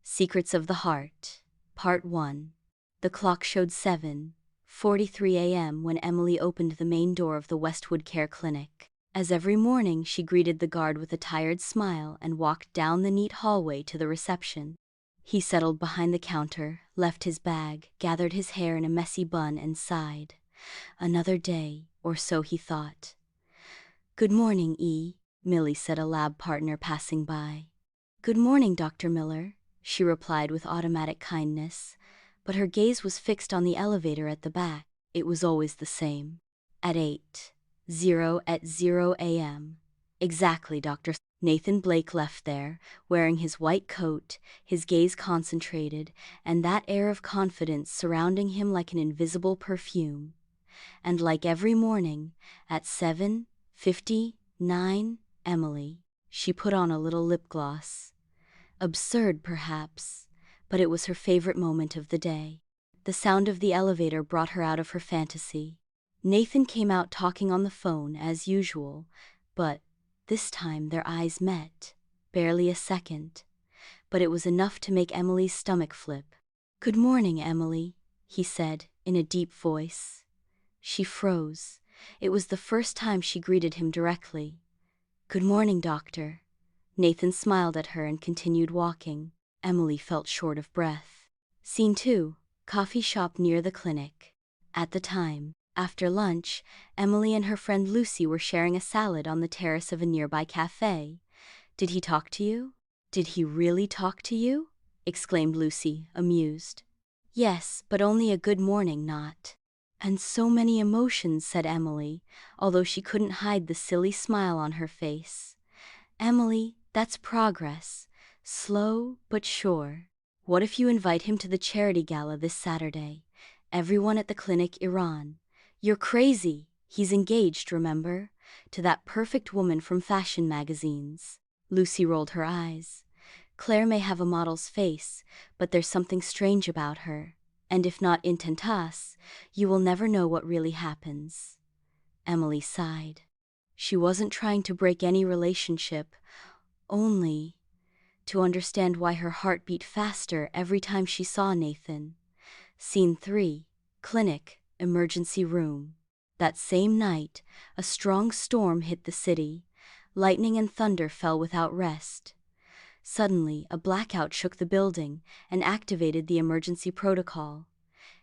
Secrets of the Heart, Part 1. The clock showed 7:43 a.m. when Emily opened the main door of the Westwood Care Clinic. As every morning, she greeted the guard with a tired smile and walked down the neat hallway to the reception. He settled behind the counter, left his bag, gathered his hair in a messy bun, and sighed. Another day, or so he thought. "Good morning, Millie said, a lab partner passing by. "Good morning, Dr. Miller," she replied with automatic kindness, but her gaze was fixed on the elevator at the back. It was always the same. At 8:00 a.m. Exactly, Dr. Nathan Blake left there, wearing his white coat, his gaze concentrated, and that air of confidence surrounding him like an invisible perfume. And like every morning, at 7:59, she put on a little lip gloss. Absurd, perhaps, but it was her favorite moment of the day. The sound of the elevator brought her out of her fantasy. Nathan came out talking on the phone, as usual, but this time their eyes met. Barely a second, but it was enough to make Emily's stomach flip. "Good morning, Emily," he said, in a deep voice. She froze. It was the first time she greeted him directly. "Good morning, doctor." Nathan smiled at her and continued walking. Emily felt short of breath. Scene 2, coffee shop near the clinic. At the time, after lunch, Emily and her friend Lucy were sharing a salad on the terrace of a nearby cafe. "Did he talk to you?" "Did he really talk to you?" exclaimed Lucy, amused. "Yes, but only a good morning, not." "And so many emotions," said Emily, although she couldn't hide the silly smile on her face. "Emily, that's progress. Slow, but sure. What if you invite him to the charity gala this Saturday? Everyone at the clinic, Iran." "You're crazy. He's engaged, remember? To that perfect woman from fashion magazines." Lucy rolled her eyes. "Claire may have a model's face, but there's something strange about her. And if not intentas, you will never know what really happens." Emily sighed. She wasn't trying to break any relationship, only to understand why her heart beat faster every time she saw Nathan. Scene 3, clinic, emergency room. That same night, a strong storm hit the city. Lightning and thunder fell without rest. Suddenly, a blackout shook the building and activated the emergency protocol.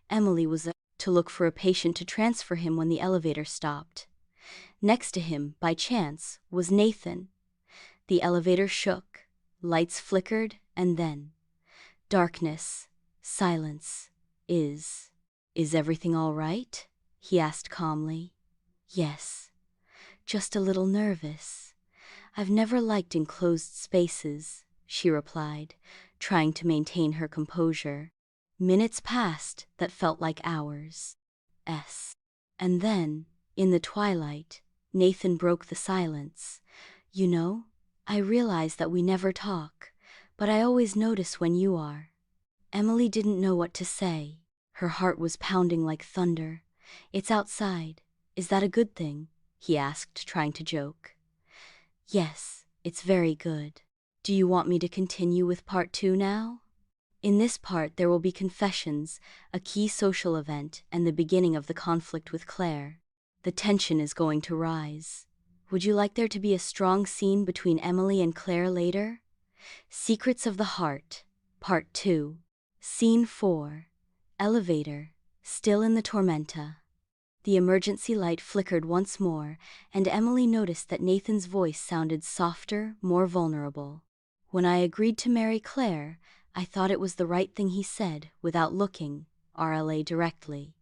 Emily was to look for a patient to transfer him when the elevator stopped. Next to him, by chance, was Nathan. The elevator shook, lights flickered, and then darkness, silence. Is everything all right?" he asked calmly. "Yes, just a little nervous. I've never liked enclosed spaces," she replied, trying to maintain her composure. Minutes passed that felt like hours. And then, in the twilight, Nathan broke the silence. "You know, I realize that we never talk, but I always notice when you are." Emily didn't know what to say. Her heart was pounding like thunder. "It's outside. Is that a good thing?" he asked, trying to joke. "Yes, it's very good. Do you want me to continue with part 2 now?" In this part there will be confessions, a key social event, and the beginning of the conflict with Clare. The tension is going to rise. Would you like there to be a strong scene between Emily and Clare later? Secrets of the Heart, Part 2. Scene 4. Elevator, still in the tormenta. The emergency light flickered once more, and Emily noticed that Nathan's voice sounded softer, more vulnerable. "When I agreed to marry Clare, I thought it was the right thing," he said, without looking RLA directly.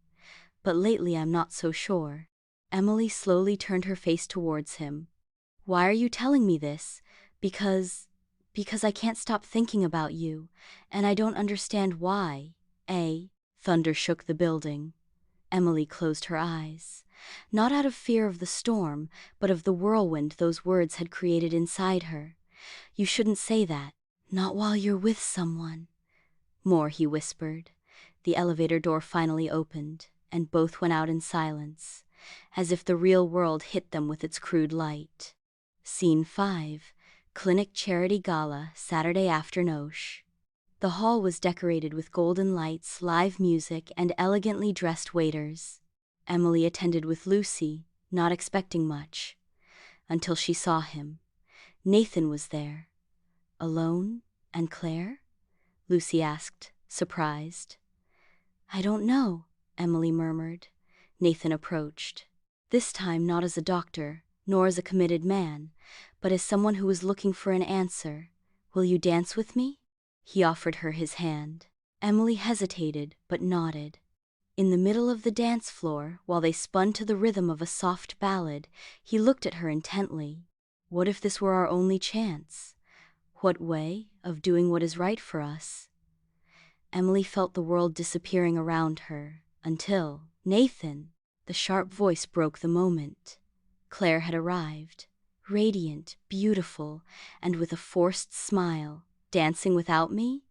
"But lately I'm not so sure." Emily slowly turned her face towards him. "Why are you telling me this?" Because I can't stop thinking about you, and I don't understand why." Thunder shook the building. Emily closed her eyes. Not out of fear of the storm, but of the whirlwind those words had created inside her. "You shouldn't say that. Not while you're with someone." "More," he whispered. The elevator door finally opened, and both went out in silence, as if the real world hit them with its crude light. Scene 5, clinic charity gala, Saturday afternoon. The hall was decorated with golden lights, live music, and elegantly dressed waiters. Emily attended with Lucy, not expecting much, until she saw him. Nathan was there. Alone? And Claire? Lucy asked, surprised. I don't know, Emily murmured. Nathan approached. This time not as a doctor, nor as a committed man, but as someone who was looking for an answer. Will you dance with me? He offered her his hand. Emily hesitated, but nodded. In the middle of the dance floor, while they spun to the rhythm of a soft ballad, he looked at her intently. What if this were our only chance? What way of doing what is right for us? Emily felt the world disappearing around her, until, Nathan! The sharp voice broke the moment. Claire had arrived, radiant, beautiful, and with a forced smile. Dancing without me?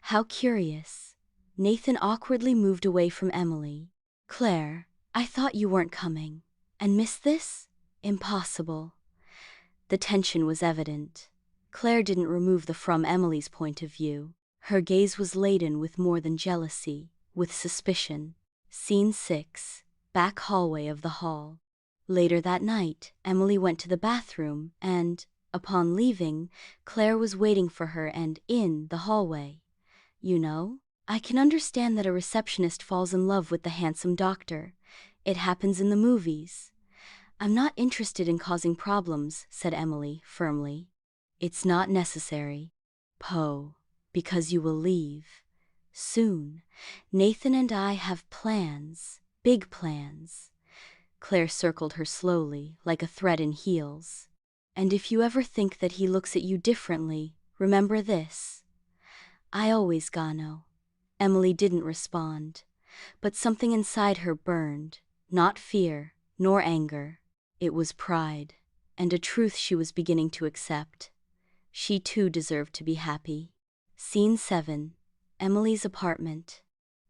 How curious. Nathan awkwardly moved away from Emily. Claire, I thought you weren't coming. And miss this? Impossible. The tension was evident. Claire didn't remove the from Emily's point of view. Her gaze was laden with more than jealousy, with suspicion. Scene 6. Back hallway of the hall. Later that night, Emily went to the bathroom and, upon leaving, Claire was waiting for her and in the hallway. You know, I can understand that a receptionist falls in love with the handsome doctor. It happens in the movies. I'm not interested in causing problems, said Emily, firmly. It's not necessary. Poe. Because you will leave. Soon. Nathan and I have plans. Big plans. Claire circled her slowly, like a thread in heels. And if you ever think that he looks at you differently, remember this. I always gano. Emily didn't respond, but something inside her burned, not fear, nor anger. It was pride, and a truth she was beginning to accept. She too deserved to be happy. Scene 7. Emily's apartment.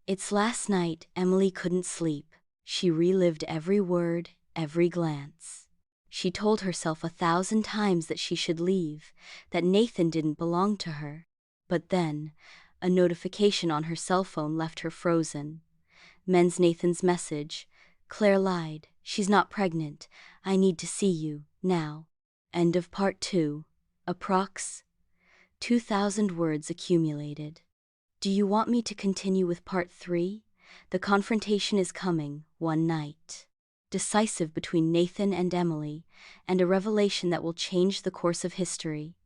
It's last night. Emily couldn't sleep. She relived every word, every glance. She told herself 1,000 times that she should leave, that Nathan didn't belong to her. But then, a notification on her cell phone left her frozen. Men's Nathan's message. Claire lied. She's not pregnant. I need to see you, now. End of part 2. Approx. 2,000 words accumulated. Do you want me to continue with part 3? The confrontation is coming, one night. Decisive between Nathan and Emily, and a revelation that will change the course of history.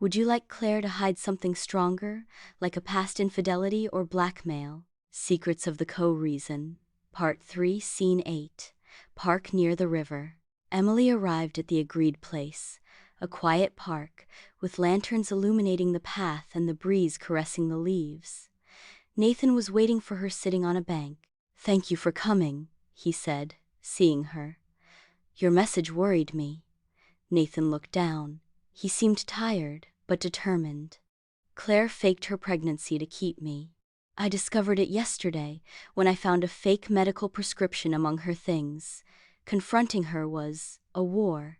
Would you like Claire to hide something stronger, like a past infidelity or blackmail? Secrets of the Co-Reason. Part 3, Scene 8. Park near the river. Emily arrived at the agreed place, a quiet park, with lanterns illuminating the path and the breeze caressing the leaves. Nathan was waiting for her sitting on a bank. Thank you for coming, he said, seeing her. Your message worried me. Nathan looked down. He seemed tired, but determined. Claire faked her pregnancy to keep me. I discovered it yesterday, when I found a fake medical prescription among her things. Confronting her was a war.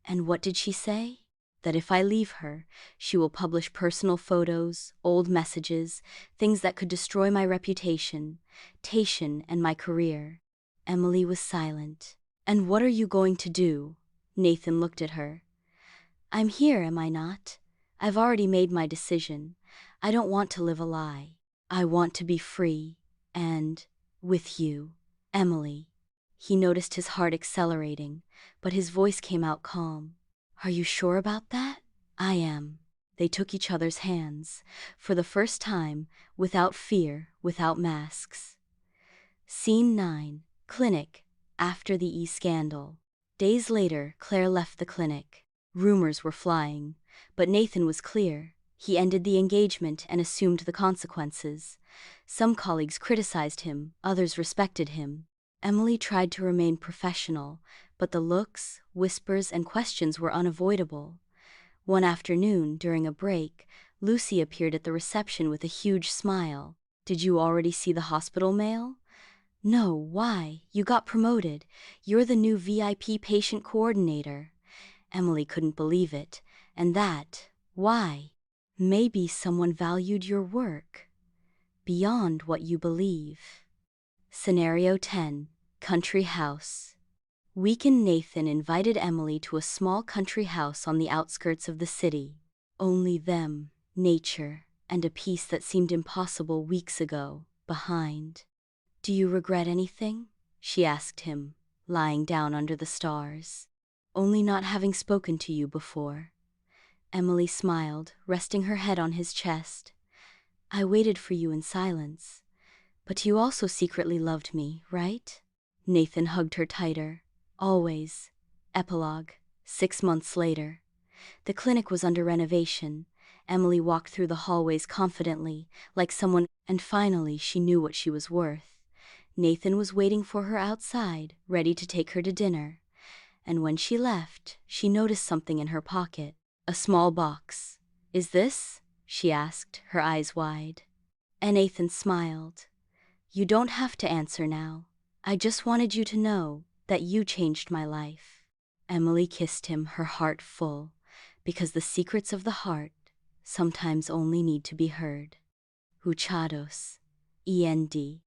And what did she say? That if I leave her, she will publish personal photos, old messages, things that could destroy my reputation, Tation, and my career. Emily was silent. And what are you going to do? Nathan looked at her. I'm here, am I not? I've already made my decision. I don't want to live a lie. I want to be free. And with you, Emily. He noticed his heart accelerating, but his voice came out calm. Are you sure about that? I am. They took each other's hands, for the first time, without fear, without masks. Scene 9. Clinic. After the E-scandal. Days later, Claire left the clinic. Rumors were flying, but Nathan was clear. He ended the engagement and assumed the consequences. Some colleagues criticized him, others respected him. Emily tried to remain professional, but the looks, whispers, and questions were unavoidable. One afternoon, during a break, Lucy appeared at the reception with a huge smile. Did you already see the hospital mail? No, why? You got promoted. You're the new VIP patient coordinator. Emily couldn't believe it. And that, why? Maybe someone valued your work beyond what you believe. Scenario 10. Country House. Week and Nathan invited Emily to a small country house on the outskirts of the city. Only them, nature, and a peace that seemed impossible weeks ago, behind. Do you regret anything? She asked him, lying down under the stars. Only not having spoken to you before. Emily smiled, resting her head on his chest. I waited for you in silence. But you also secretly loved me, right? Nathan hugged her tighter. Always. Epilogue. 6 months later. The clinic was under renovation. Emily walked through the hallways confidently, like someone, and finally she knew what she was worth. Nathan was waiting for her outside, ready to take her to dinner. And when she left, she noticed something in her pocket. A small box. Is this? She asked, her eyes wide. And Nathan smiled. You don't have to answer now. I just wanted you to know that you changed my life. Emily kissed him, her heart full, because the secrets of the heart sometimes only need to be heard. Huchados. END.